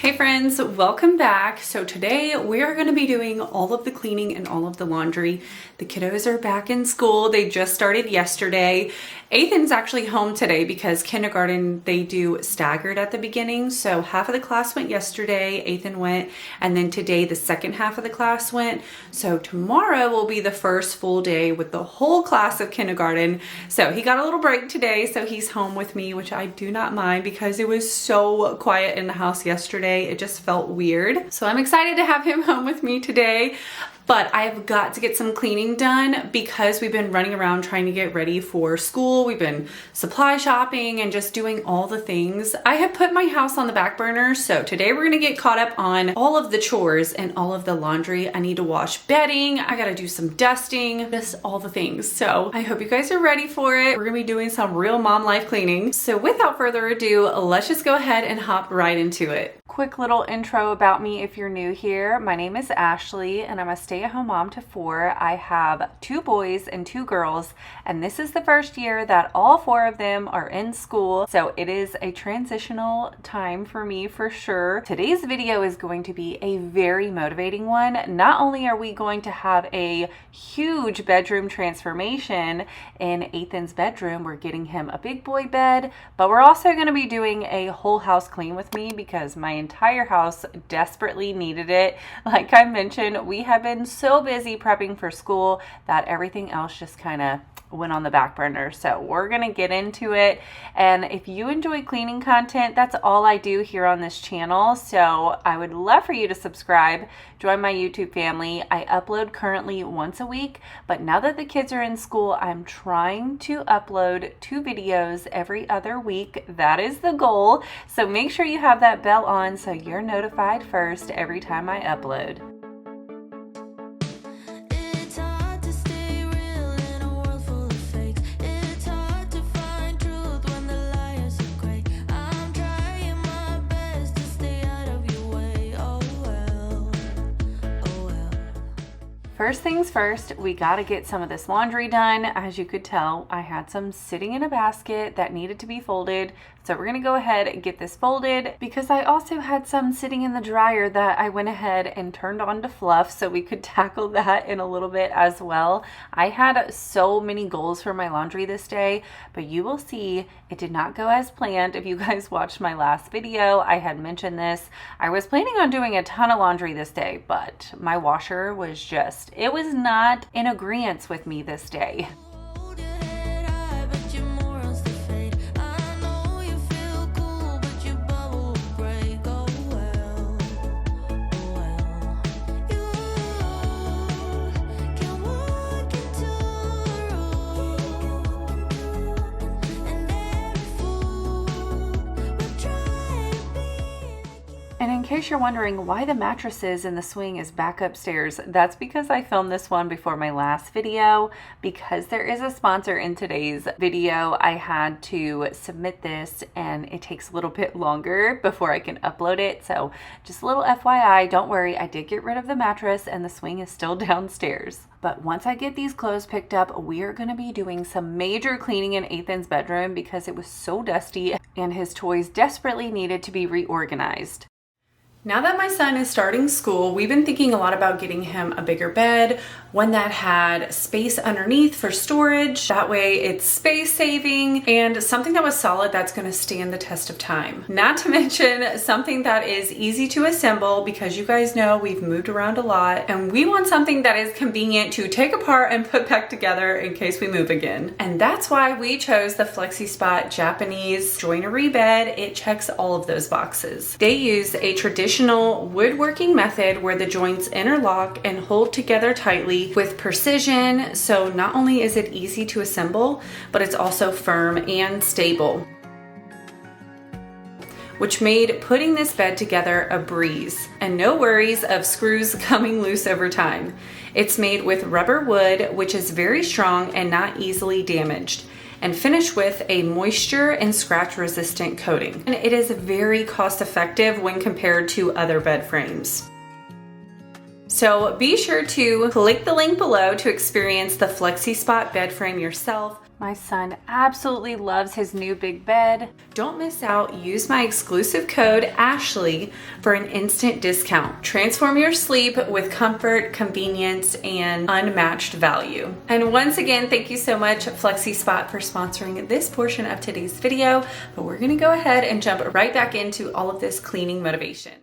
Hey friends, welcome back. So today we are going to be doing all of the cleaning and all of the laundry. The kiddos are back in school. They just started yesterday. Ethan's actually home today because kindergarten, they do staggered at the beginning. So half of the class went yesterday, Ethan went, and then today the second half of the class went. So tomorrow will be the first full day with the whole class of kindergarten. So he got a little break today, so he's home with me, which I do not mind because it was so quiet in the house yesterday. It just felt weird. So I'm excited to have him home with me today. But I've got to get some cleaning done because we've been running around trying to get ready for school. We've been supply shopping and just doing all the things. I have put my house on the back burner, so today we're gonna get caught up on all of the chores and all of the laundry. I need to wash bedding, I gotta do some dusting, just all the things. So I hope you guys are ready for it. We're gonna be doing some real mom life cleaning. So without further ado, let's just go ahead and hop right into it. Quick little intro about me if you're new here. My name is Ashley and I'm a stay-at-home mom to 4. I have 2 boys and 2 girls, and this is the first year that all 4 of them are in school. So it is a transitional time for me for sure. Today's video is going to be a very motivating one. Not only are we going to have a huge bedroom transformation in Ethan's bedroom, we're getting him a big boy bed, but we're also going to be doing a whole house clean with me because my entire house desperately needed it. Like I mentioned, we have been so busy prepping for school that everything else just kind of went on the back burner. So we're gonna get into it. And if you enjoy cleaning content, that's all I do here on this channel. So I would love for you to subscribe, join my YouTube family. I upload currently once a week, but now that the kids are in school, I'm trying to upload 2 videos every other week. That is the goal. So make sure you have that bell on so you're notified first every time I upload. First things first, we got to get some of this laundry done. As you could tell, I had some sitting in a basket that needed to be folded. So we're going to go ahead and get this folded because I also had some sitting in the dryer that I went ahead and turned on to fluff, so we could tackle that in a little bit as well. I had so many goals for my laundry this day, but you will see it did not go as planned. If you guys watched my last video, I had mentioned this. I was planning on doing a ton of laundry this day, but my washer was just, it was not in agreement with me this day. And in case you're wondering why the mattresses in the swing is back upstairs, that's because I filmed this one before my last video. Because there is a sponsor in today's video, I had to submit this and it takes a little bit longer before I can upload it. So just a little FYI, don't worry, I did get rid of the mattress and the swing is still downstairs. But once I get these clothes picked up, we are going to be doing some major cleaning in Ethan's bedroom because it was so dusty and his toys desperately needed to be reorganized. Now that my son is starting school, we've been thinking a lot about getting him a bigger bed, one that had space underneath for storage. That way it's space saving and something that was solid that's going to stand the test of time. Not to mention something that is easy to assemble because you guys know we've moved around a lot and we want something that is convenient to take apart and put back together in case we move again. And that's why we chose the FlexiSpot Japanese joinery bed. It checks all of those boxes. They use a traditional woodworking method where the joints interlock and hold together tightly with precision. So not only is it easy to assemble, but it's also firm and stable, which made putting this bed together a breeze and no worries of screws coming loose over time. It's made with rubber wood, which is very strong and not easily damaged, and finished with a moisture and scratch resistant coating. And it is very cost effective when compared to other bed frames. So be sure to click the link below to experience the FlexiSpot bed frame yourself. My son absolutely loves his new big bed. Don't miss out. Use my exclusive code ASHLEY for an instant discount. Transform your sleep with comfort, convenience, and unmatched value. And once again, thank you so much, FlexiSpot, for sponsoring this portion of today's video. But we're gonna go ahead and jump right back into all of this cleaning motivation.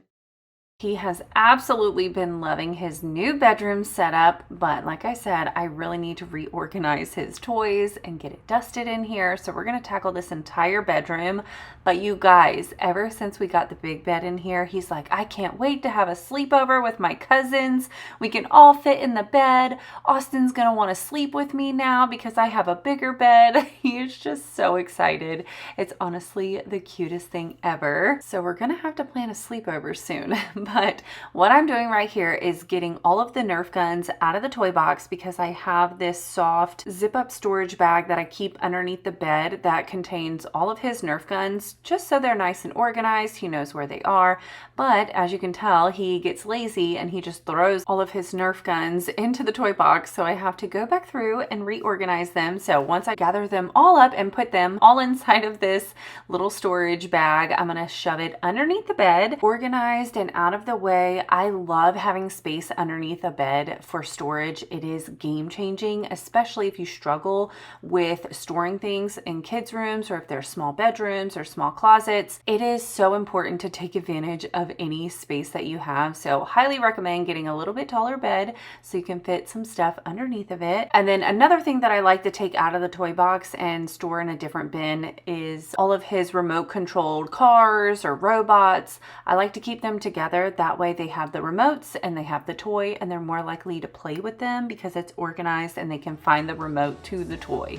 He has absolutely been loving his new bedroom setup, but like I said, I really need to reorganize his toys and get it dusted in here. So we're gonna tackle this entire bedroom. But you guys, ever since we got the big bed in here, he's like, I can't wait to have a sleepover with my cousins. We can all fit in the bed. Austin's gonna wanna sleep with me now because I have a bigger bed. He is just so excited. It's honestly the cutest thing ever. So we're gonna have to plan a sleepover soon. But what I'm doing right here is getting all of the Nerf guns out of the toy box because I have this soft zip up storage bag that I keep underneath the bed that contains all of his Nerf guns, just so they're nice and organized. He knows where they are. But as you can tell, he gets lazy and he just throws all of his Nerf guns into the toy box. So I have to go back through and reorganize them. So once I gather them all up and put them all inside of this little storage bag, I'm gonna shove it underneath the bed, organized and out of the way. I love having space underneath a bed for storage. It is game changing, especially if you struggle with storing things in kids' rooms or if they're small bedrooms or small closets. It is so important to take advantage of any space that you have. So highly recommend getting a little bit taller bed so you can fit some stuff underneath of it. And then another thing that I like to take out of the toy box and store in a different bin is all of his remote controlled cars or robots. I like to keep them together. That way they have the remotes and they have the toy and they're more likely to play with them because it's organized and they can find the remote to the toy.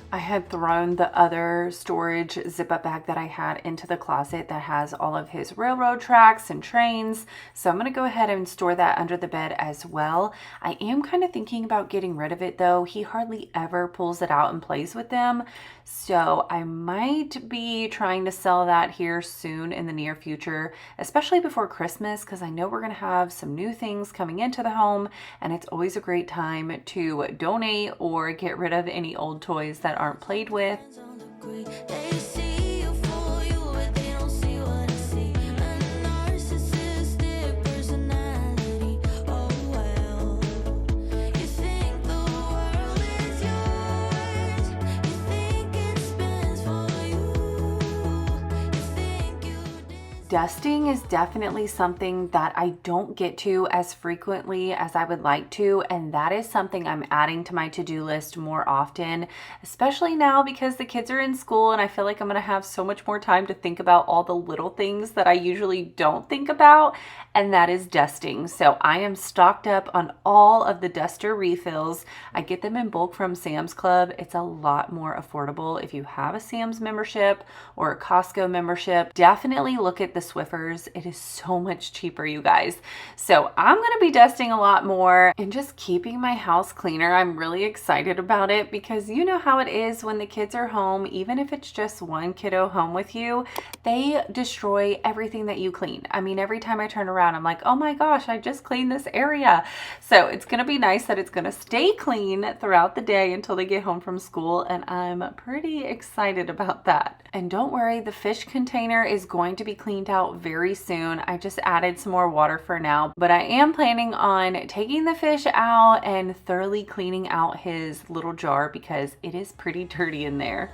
I had thrown the other storage zip-up bag that I had into the closet that has all of his railroad tracks and trains. So I'm going to go ahead and store that under the bed as well. I am kind of thinking about getting rid of it though. He hardly ever pulls it out and plays with them. So I might be trying to sell that here soon in the near future, especially before Christmas, because I know we're going to have some new things coming into the home and it's always a great time to donate or get rid of any old toys that aren't played with. Dusting is definitely something that I don't get to as frequently as I would like to, and that is something I'm adding to my to-do list more often, especially now because the kids are in school and I feel like I'm gonna have so much more time to think about all the little things that I usually don't think about, and that is dusting. So I am stocked up on all of the duster refills. I get them in bulk from Sam's Club. It's a lot more affordable if you have a Sam's membership or a Costco membership. Definitely look at the Swiffers. It is so much cheaper, you guys. So I'm going to be dusting a lot more and just keeping my house cleaner. I'm really excited about it because you know how it is when the kids are home, even if it's just one kiddo home with you, they destroy everything that you clean. I mean, every time I turn around, I'm like, oh my gosh, I just cleaned this area. So it's going to be nice that it's going to stay clean throughout the day until they get home from school. And I'm pretty excited about that. And don't worry, the fish container is going to be cleaned out very soon. I just added some more water for now, but I am planning on taking the fish out and thoroughly cleaning out his little jar because it is pretty dirty in there.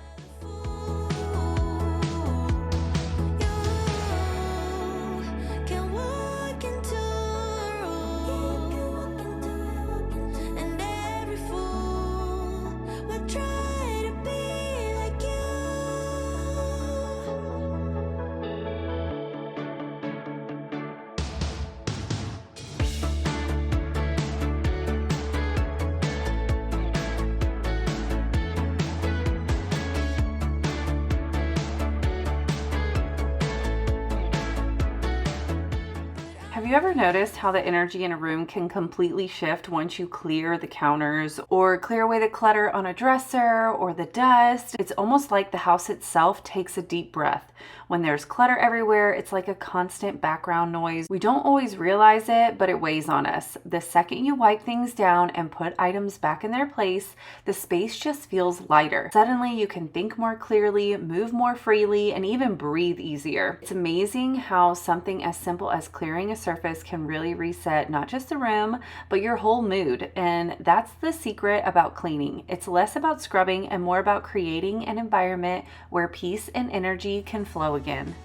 you ever noticed how the energy in a room can completely shift once you clear the counters or clear away the clutter on a dresser or the dust? It's almost like the house itself takes a deep breath. When there's clutter everywhere, it's like a constant background noise. We don't always realize it, but it weighs on us. The second you wipe things down and put items back in their place, the space just feels lighter. Suddenly you can think more clearly, move more freely, and even breathe easier. It's amazing how something as simple as clearing a surface can really reset not just the room, but your whole mood. And that's the secret about cleaning. It's less about scrubbing and more about creating an environment where peace and energy can flow again.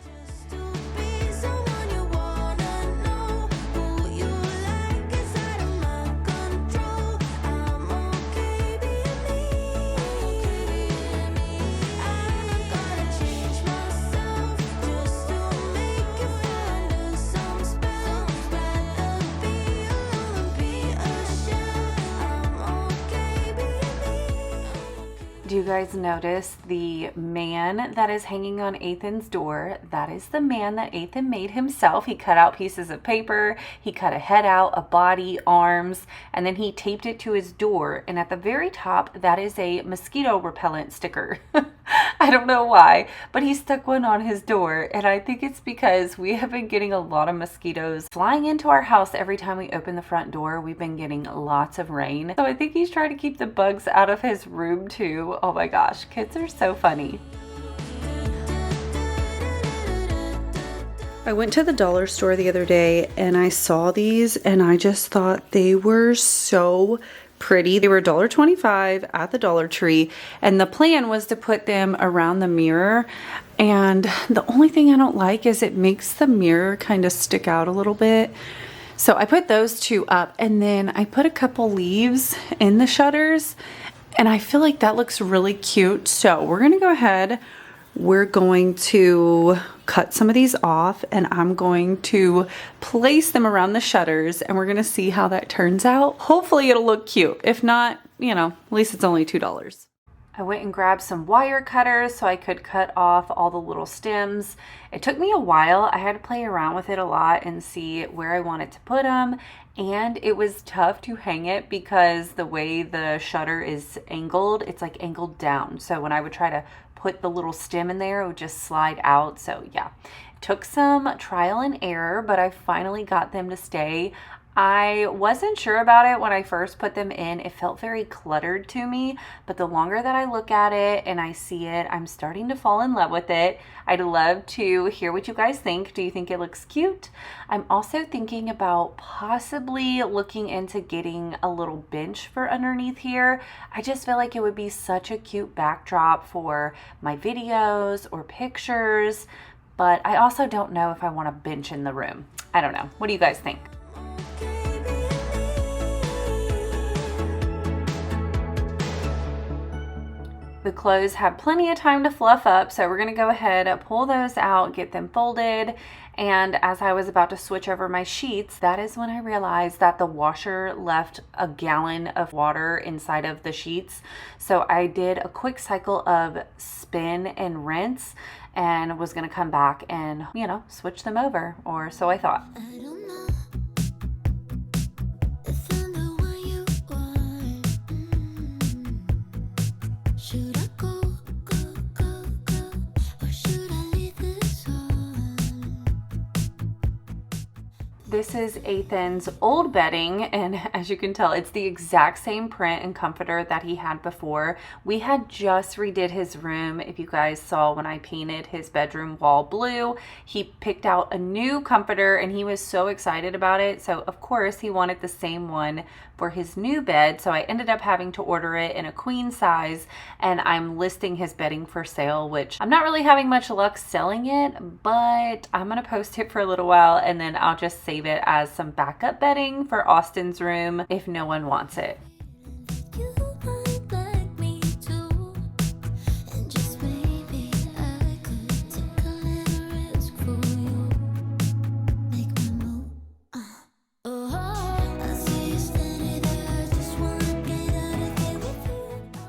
Do you guys notice the man that is hanging on Ethan's door? That is the man that Ethan made himself. He cut out pieces of paper, he cut a head out, a body, arms, and then he taped it to his door. And at the very top, that is a mosquito repellent sticker. I don't know why, but he stuck one on his door. And I think it's because we have been getting a lot of mosquitoes flying into our house every time we open the front door. We've been getting lots of rain. So I think he's trying to keep the bugs out of his room too. Oh my gosh, kids are so funny. I went to the dollar store the other day and I saw these and I just thought they were so pretty. They were $1.25 at the Dollar Tree, and the plan was to put them around the mirror. And the only thing I don't like is it makes the mirror kind of stick out a little bit. So I put those two up, and then I put a couple leaves in the shutters, and I feel like that looks really cute. So we're gonna go ahead. We're going to cut some of these off, and I'm going to place them around the shutters, and we're gonna see how that turns out. Hopefully it'll look cute. If not, you know, at least it's only $2. I went and grabbed some wire cutters so I could cut off all the little stems. It took me a while. I had to play around with it a lot and see where I wanted to put them. And it was tough to hang it because the way the shutter is angled, it's like angled down. So when I would try to put the little stem in there, it would just slide out. So yeah, it took some trial and error, but I finally got them to stay. I wasn't sure about it when I first put them in. It felt very cluttered to me, but the longer that I look at it and I see it, I'm starting to fall in love with it. I'd love to hear what you guys think. Do you think it looks cute? I'm also thinking about possibly looking into getting a little bench for underneath here. I just feel like it would be such a cute backdrop for my videos or pictures, but I also don't know if I want a bench in the room. I don't know. What do you guys think? The clothes have plenty of time to fluff up, so we're gonna go ahead, pull those out, get them folded. And as I was about to switch over my sheets, that is when I realized that the washer left a gallon of water inside of the sheets. So I did a quick cycle of spin and rinse and was gonna come back and, you know, switch them over, or so I thought. This is Ethan's old bedding, and as you can tell, it's the exact same print and comforter that he had before. We had just redid his room. If you guys saw when I painted his bedroom wall blue, he picked out a new comforter and he was so excited about it. So of course he wanted the same one for his new bed. So I ended up having to order it in a queen size, and I'm listing his bedding for sale, which I'm not really having much luck selling it, but I'm gonna post it for a little while and then I'll just save it as some backup bedding for Austin's room if no one wants it.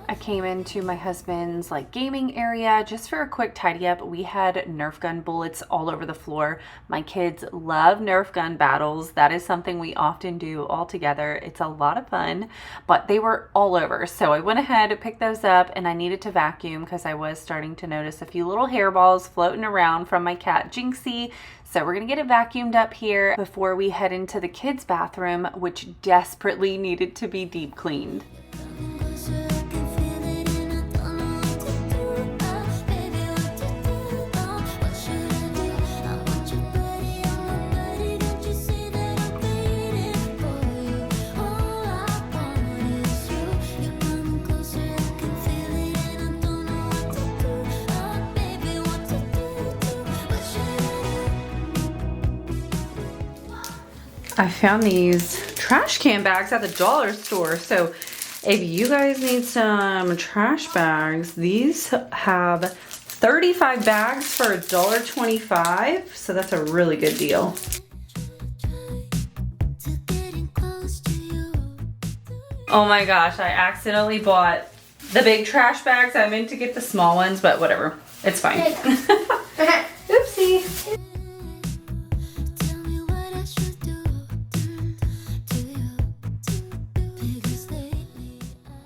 I came into my husband's like gaming area just for a quick tidy up. We had Nerf gun bullets all over the floor. My kids love Nerf gun battles. That is something we often do all together. It's a lot of fun, but they were all over. So I went ahead and picked those up, and I needed to vacuum because I was starting to notice a few little hairballs floating around from my cat Jinxie. So we're gonna get it vacuumed up here before we head into the kids' bathroom, which desperately needed to be deep cleaned. I found these trash can bags at the dollar store. So if you guys need some trash bags, these have 35 bags for $1.25. So that's a really good deal. Oh my gosh, I accidentally bought the big trash bags. I meant to get the small ones, but whatever. It's fine. Oopsie.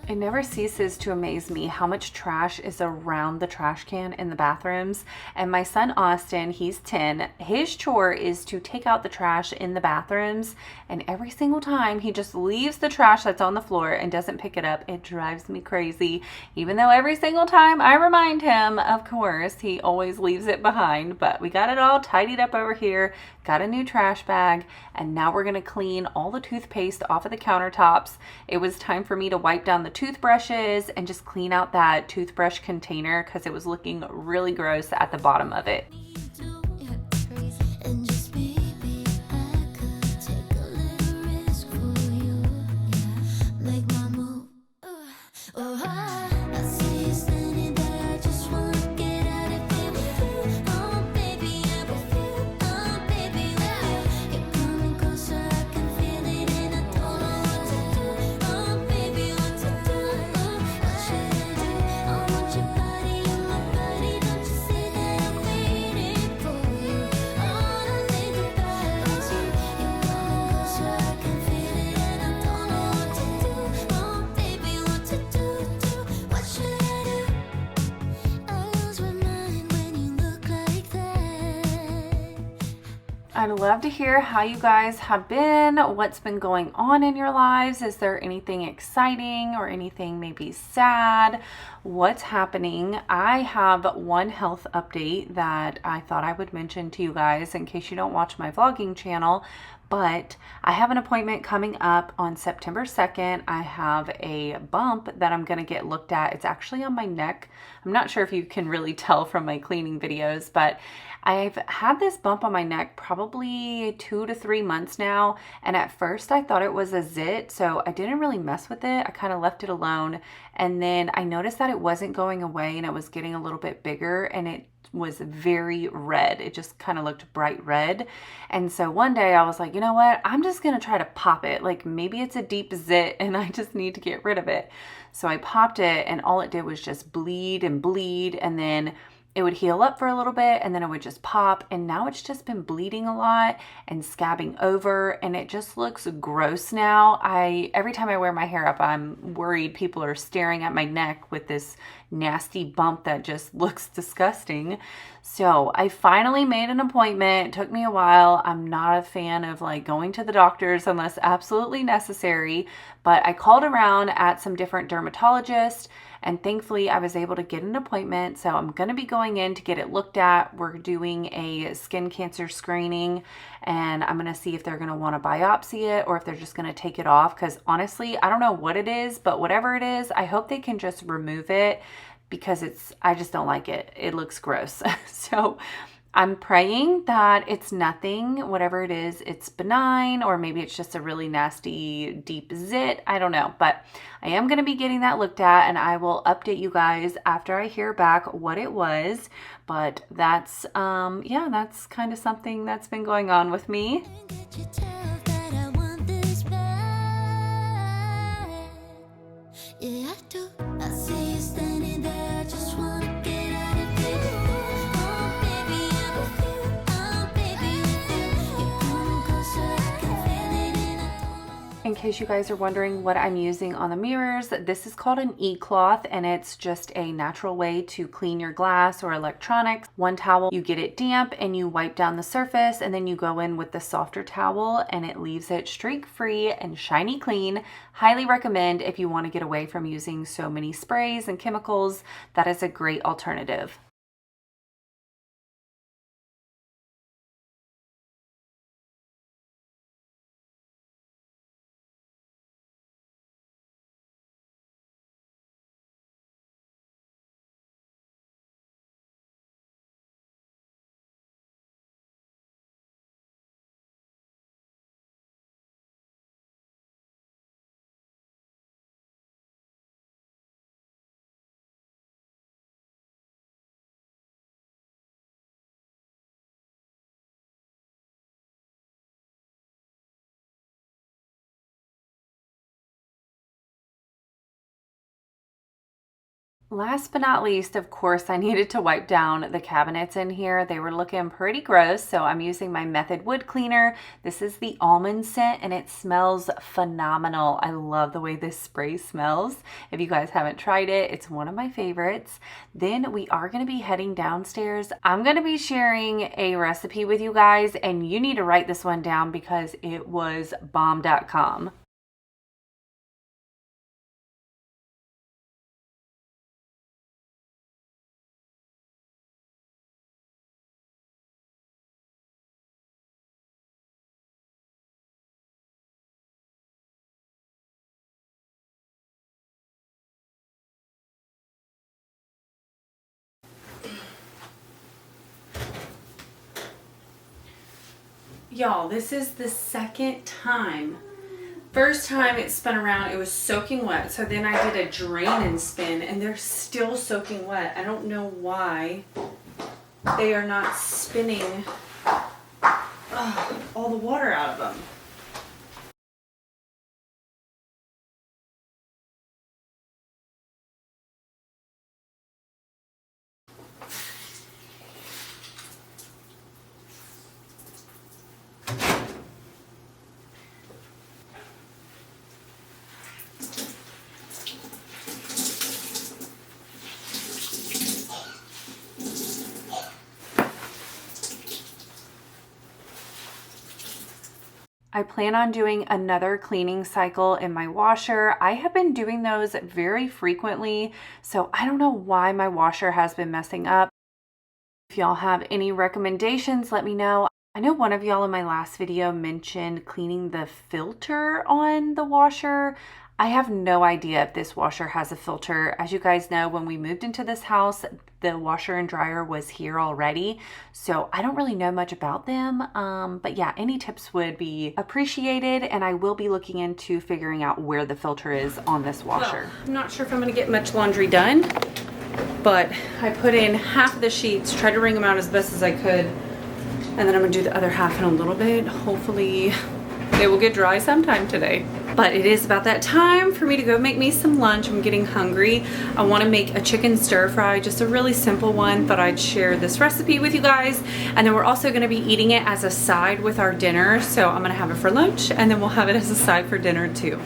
It never ceases to amaze me how much trash is around the trash can in the bathrooms. And my son Austin, he's 10, his chore is to take out the trash in the bathrooms, and every single time he just leaves the trash that's on the floor and doesn't pick it up. It drives me crazy, even though every single time I remind him, of course, he always leaves it behind. But we got it all tidied up over here, got a new trash bag, and now we're gonna clean all the toothpaste off of the countertops. It was time for me to wipe down the toothbrushes and just clean out that toothbrush container because it was looking really gross at the bottom of it. I'd love to hear how you guys have been, what's been going on in your lives. Is there anything exciting or anything maybe sad? What's happening? I have one health update that I thought I would mention to you guys in case you don't watch my vlogging channel. But I have an appointment coming up on September 2nd. I have a bump that I'm going to get looked at. It's actually on my neck. I'm not sure if you can really tell from my cleaning videos, but I've had this bump on my neck probably 2 to 3 months now. And at first I thought it was a zit, so I didn't really mess with it. I kind of left it alone. And then I noticed that it wasn't going away and it was getting a little bit bigger, and it was very red. It just kind of looked bright red. And so one day I was like, you know what? I'm just going to try to pop it. Like maybe it's a deep zit and I just need to get rid of it. So I popped it, and all it did was just bleed and bleed, and then it would heal up for a little bit and then it would just pop. And now it's just been bleeding a lot and scabbing over, and it just looks gross now. Every time I wear my hair up, I'm worried people are staring at my neck with this nasty bump that just looks disgusting. So I finally made an appointment. It took me a while. I'm not a fan of like going to the doctors unless absolutely necessary, but I called around at some different dermatologists, and thankfully I was able to get an appointment. So I'm going to be going in to get it looked at. We're doing a skin cancer screening, and I'm going to see if they're going to want to biopsy it or if they're just going to take it off. Because honestly, I don't know what it is, but whatever it is, I hope they can just remove it, because I just don't like it. It looks gross. So I'm praying that it's nothing, whatever it is, it's benign, or maybe it's just a really nasty deep zit. I don't know, but I am going to be getting that looked at, and I will update you guys after I hear back what it was. But that's, yeah, that's kind of something that's been going on with me. Yeah, I do. I see in case you guys are wondering what I'm using on the mirrors, this is called an e-cloth, and it's just a natural way to clean your glass or electronics. One towel, you get it damp and you wipe down the surface, and then you go in with the softer towel and it leaves it streak-free and shiny clean. Highly recommend if you want to get away from using so many sprays and chemicals. That is a great alternative. Last but not least, of course, I needed to wipe down the cabinets in here. They were looking pretty gross, so I'm using my Method wood cleaner. This is the almond scent, and it smells phenomenal. I love the way this spray smells. If you guys haven't tried it, it's one of my favorites. Then we are going to be heading downstairs. I'm going to be sharing a recipe with you guys, and you need to write this one down because it was bomb.com. Y'all, this is the second time. First time it spun around, it was soaking wet. So then I did a drain and spin, and they're still soaking wet. I don't know why they are not spinning all the water out of them. I plan on doing another cleaning cycle in my washer. I have been doing those very frequently, so I don't know why my washer has been messing up. If y'all have any recommendations, let me know. I know one of y'all in my last video mentioned cleaning the filter on the washer. I have no idea if this washer has a filter. As you guys know, when we moved into this house, the washer and dryer was here already, so I don't really know much about them. But yeah, any tips would be appreciated, and I will be looking into figuring out where the filter is on this washer. Well, I'm not sure if I'm gonna get much laundry done, but I put in half of the sheets, tried to wring them out as best as I could, and then I'm gonna do the other half in a little bit. Hopefully they will get dry sometime today. But it is about that time for me to go make me some lunch. I'm getting hungry. I want to make a chicken stir fry, just a really simple one. Thought I'd share this recipe with you guys. And then we're also going to be eating it as a side with our dinner. So I'm going to have it for lunch, and then we'll have it as a side for dinner too.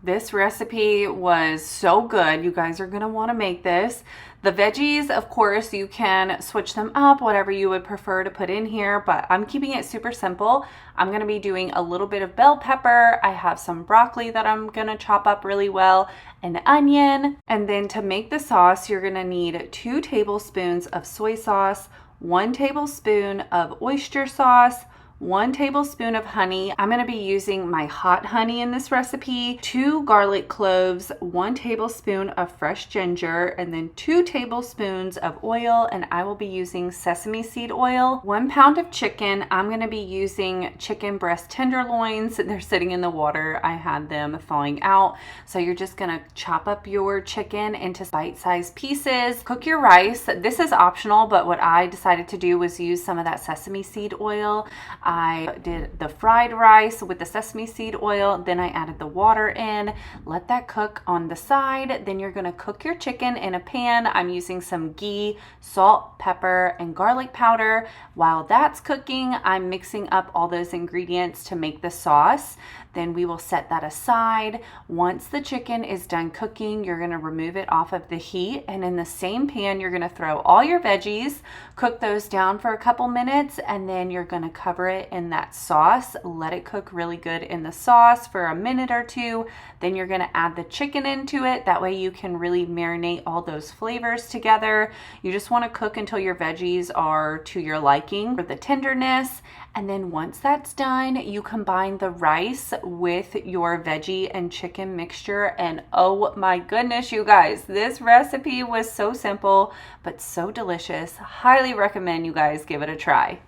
This recipe was so good. You guys are going to want to make this. The veggies, of course, you can switch them up, whatever you would prefer to put in here, but I'm keeping it super simple. I'm going to be doing a little bit of bell pepper. I have some broccoli that I'm going to chop up really well, an onion, and then to make the sauce, you're going to need 2 tablespoons of soy sauce, 1 tablespoon of oyster sauce, 1 tablespoon of honey. I'm going to be using my hot honey in this recipe, 2 garlic cloves, 1 tablespoon of fresh ginger, and then 2 tablespoons of oil, and I will be using sesame seed oil. 1 pound of chicken. I'm going to be using chicken breast tenderloins. They're sitting in the water. I had them thawing out. So you're just going to chop up your chicken into bite-sized pieces. Cook your rice. This is optional, but what I decided to do was use some of that sesame seed oil. I did the fried rice with the sesame seed oil. Then I added the water in, let that cook on the side. Then you're gonna cook your chicken in a pan. I'm using some ghee, salt, pepper, and garlic powder. While that's cooking, I'm mixing up all those ingredients to make the sauce. Then we will set that aside. Once the chicken is done cooking, you're gonna remove it off of the heat, and in the same pan, you're gonna throw all your veggies, cook those down for a couple minutes, and then you're gonna cover it in that sauce. Let it cook really good in the sauce for a minute or two. Then you're gonna add the chicken into it. That way you can really marinate all those flavors together. You just wanna cook until your veggies are to your liking for the tenderness. And then once that's done, you combine the rice with your veggie and chicken mixture. And oh my goodness, you guys, this recipe was so simple, but so delicious. Highly recommend you guys give it a try.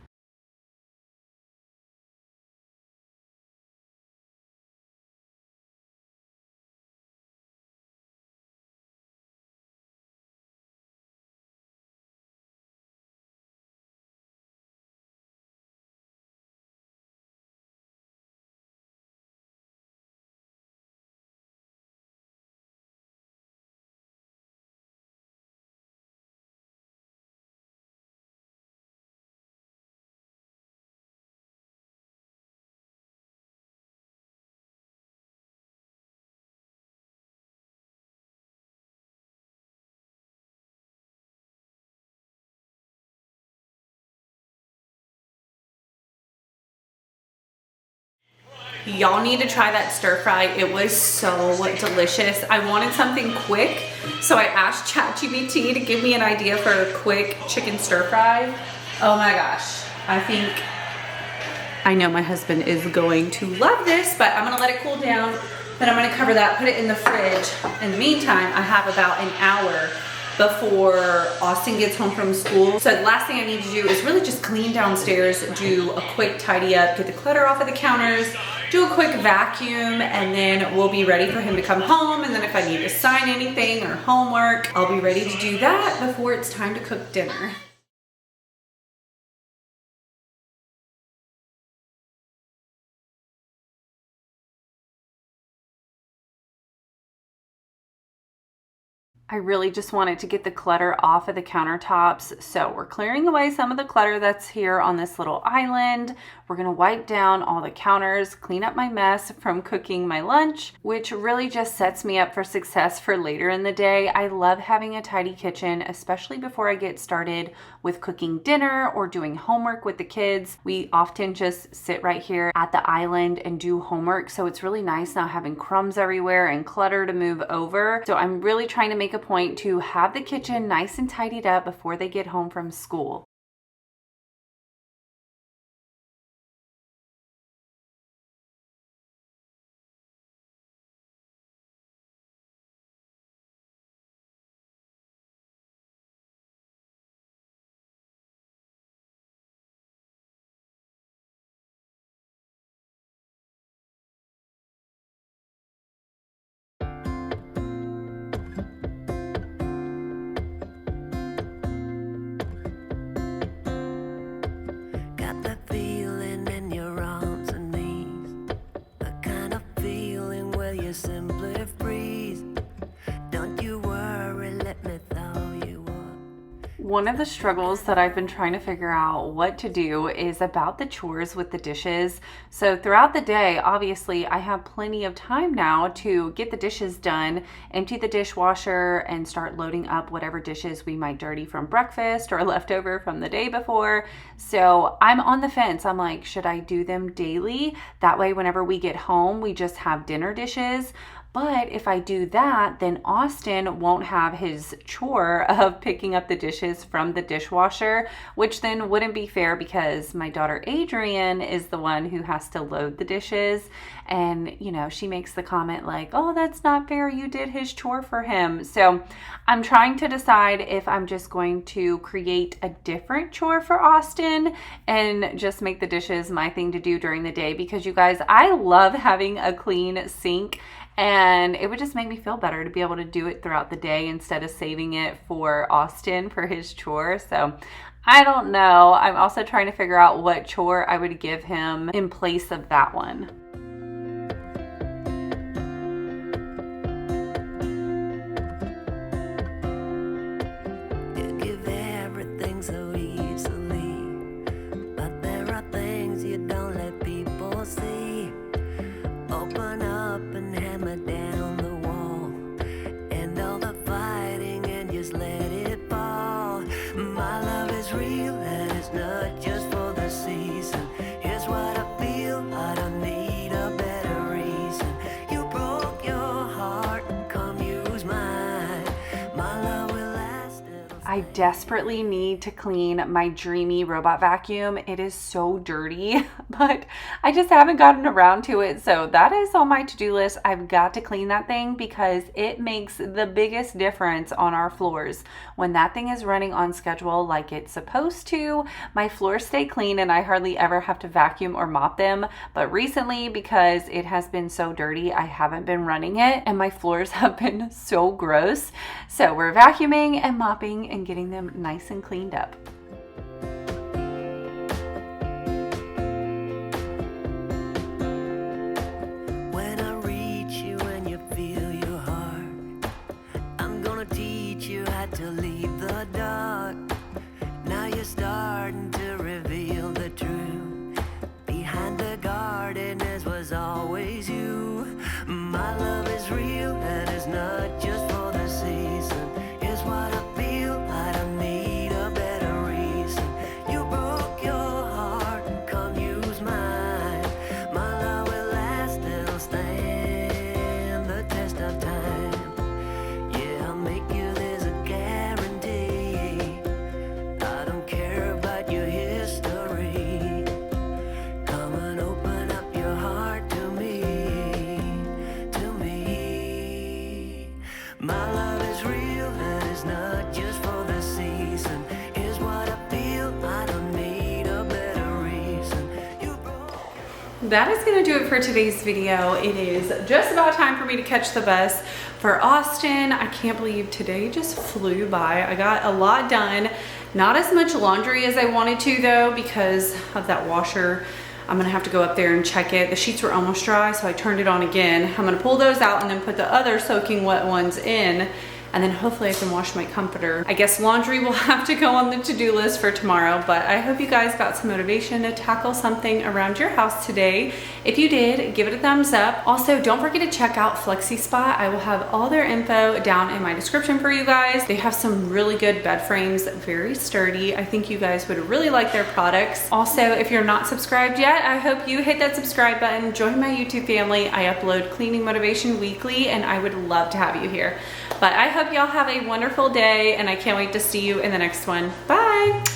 Y'all need to try that stir fry. It was so delicious. I wanted something quick, so I asked ChatGPT to give me an idea for a quick chicken stir fry. Oh my gosh. I know my husband is going to love this, but I'm gonna let it cool down. Then I'm gonna cover that, put it in the fridge. In the meantime, I have about an hour before Austin gets home from school. So the last thing I need to do is really just clean downstairs, do a quick tidy up, get the clutter off of the counters, do a quick vacuum, and then we'll be ready for him to come home. And then if I need to sign anything or homework, I'll be ready to do that before it's time to cook dinner. I really just wanted to get the clutter off of the countertops. So we're clearing away some of the clutter that's here on this little island. We're gonna wipe down all the counters, clean up my mess from cooking my lunch, which really just sets me up for success for later in the day. I love having a tidy kitchen, especially before I get started with cooking dinner or doing homework with the kids. We often just sit right here at the island and do homework. So it's really nice not having crumbs everywhere and clutter to move over. So I'm really trying to make a point to have the kitchen nice and tidied up before they get home from school. Got that feeling in your arms and knees, the kind of feeling where you simply freeze. Don't you worry, let me throw you up. One of the struggles that I've been trying to figure out what to do is about the chores with the dishes. So throughout the day, obviously, I have plenty of time now to get the dishes done, empty the dishwasher, and start loading up whatever dishes we might dirty from breakfast or left over from the day before. So I'm on the fence. I'm like, should I do them daily? That way, whenever we get home, we just have dinner dishes. But if I do that, then Austin won't have his chore of picking up the dishes from the dishwasher, which then wouldn't be fair because my daughter Adrian is the one who has to load the dishes. And, you know, she makes the comment like, oh, that's not fair. You did his chore for him. So I'm trying to decide if I'm just going to create a different chore for Austin and just make the dishes my thing to do during the day, because you guys, I love having a clean sink and it would just make me feel better to be able to do it throughout the day instead of saving it for Austin for his chore. So I don't know. I'm also trying to figure out what chore I would give him in place of that one. You give everything so easily, but there are things you don't let people see. Open up and hammer down the wall, and all the fighting, and just let it fall. My love is real and it's not just for the season. Here's what I feel, I don't need a better reason. You broke your heart, come use mine. My love will last. I desperately need to clean my Dreamy robot vacuum. It is so dirty, but I just haven't gotten around to it. So that is on my to-do list. I've got to clean that thing because it makes the biggest difference on our floors. When that thing is running on schedule like it's supposed to, my floors stay clean and I hardly ever have to vacuum or mop them. But recently, because it has been so dirty, I haven't been running it and my floors have been so gross. So we're vacuuming and mopping and getting them nice and cleaned up. When I reach you and you feel your heart, I'm gonna teach you how to leave the dark. Now you're starting to reveal the truth. Behind the gardeners was always you. My love is real and it's not just for the season. Here's what I feel, I don't need a better reason. You broke your heart, come use mine. My love will last, it'll stand the test of time. Yeah, I'll make you, there's a guarantee. I don't care about your history. Come and open up your heart to me, to me. My love is real and it's not just for the season. Here's what I feel, I don't need a better reason. You broke. That is going to do it for today's video. It is just about time for me to catch the bus for Austin. I can't believe today just flew by. I got a lot done. Not as much laundry as I wanted to though because of that washer. I'm gonna have to go up there and check it. The sheets were almost dry, so I turned it on again. I'm gonna pull those out and then put the other soaking wet ones in, and then hopefully I can wash my comforter. I guess laundry will have to go on the to-do list for tomorrow, but I hope you guys got some motivation to tackle something around your house today. If you did, give it a thumbs up. Also, don't forget to check out FlexiSpot. I will have all their info down in my description for you guys. They have some really good bed frames, very sturdy. I think you guys would really like their products. Also, if you're not subscribed yet, I hope you hit that subscribe button, join my YouTube family. I upload cleaning motivation weekly and I would love to have you here. But I hope y'all have a wonderful day and I can't wait to see you in the next one. Bye.